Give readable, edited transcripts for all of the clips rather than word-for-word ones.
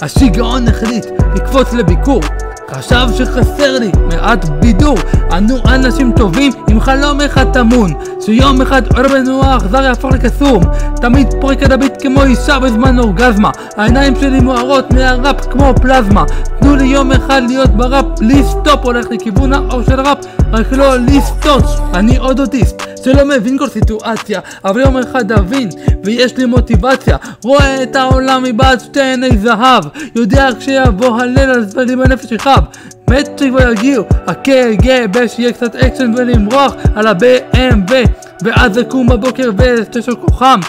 השיגעון החליט לקפוץ לביקור, חשב שחסר לי מעט בידור. אנו אנשים טובים עם חלום אחד טמון, שיום אחד אור בנוח האכזר יהפוך לקסום. תמיד פורק הדבית כמו אישה בזמן אורגזמה, העיניים שלי מוארות מהראפ כמו פלזמה. תנו לי יום אחד להיות בראפ בלי סטופ, הולך לכיוון האור של ראפ רק לא לסטות. אני עוד אוטיסט שלא מבין כל סיטואציה, אבל יום אחד אבין ויש לי מוטיבציה. רואה את העולם מבעד שתי עיני זהב, יודע כשיבוא הליל על צדדים בנפש יחב. מת שכבר יגיעו הקג"ב, שיהיה קצת אקשן ולמרוח על ה-BMW, ואז אקום בבוקר ושתשו כוחם,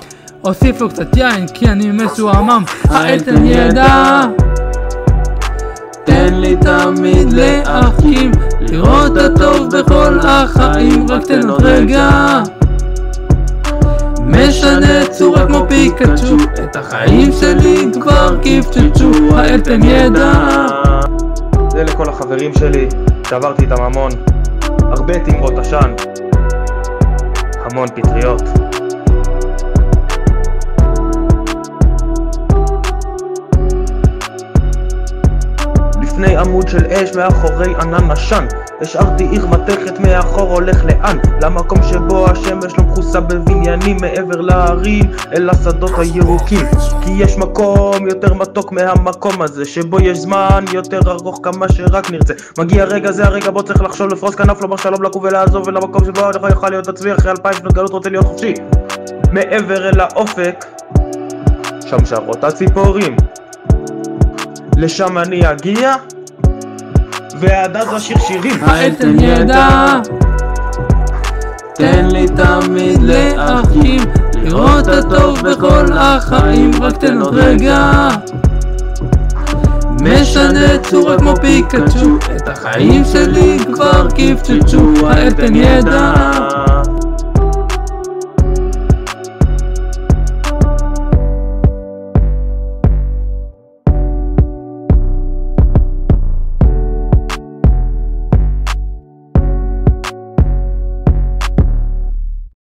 אוסיף לו קצת יין כי אני משועמם. האלתן ידע תן לי תמיד לאחים, לראות הטוב בכל החיים, רק תן עוד רגע. משנה צורה כמו פיקצ'ו, את החיים שלי כבר קיפצ'צ'ו. האלתן ידע. זה לכל החברים שלי שעברתי איתם המון, הרבה תמרות עשן, המון פטריות. לפני עמוד של אש מאחורי ענן עשן, השארתי עיר מתכת מאחור הולך לאן? למקום שבו השמש לא מכוסה בבניינים, מעבר להרים אל השדות הירוקים. כי יש מקום יותר מתוק מהמקום הזה, שבו יש זמן יותר ארוך כמה שרק נרצה. מגיע רגע, זה הרגע בו צריך לחשוב, לפרוס כנף, לומר שלום, לקום ולעזוב, ולמקום שבו אני יכול להיות עצמי אחרי 2000 שנות גלות, רוצה להיות חופשי. מעבר אל האופק שם שרות הציפורים, לשם אני אגיע ועד אז אשיר שירים. האלתן ידע תן לי תמיד לאחים, לראות הטוב בכל החיים, רק תן עוד רגע. משנה צורה כמו פיקצ'ו, את החיים שלי כבר קיפצ'צ'ו. האלתן ידע.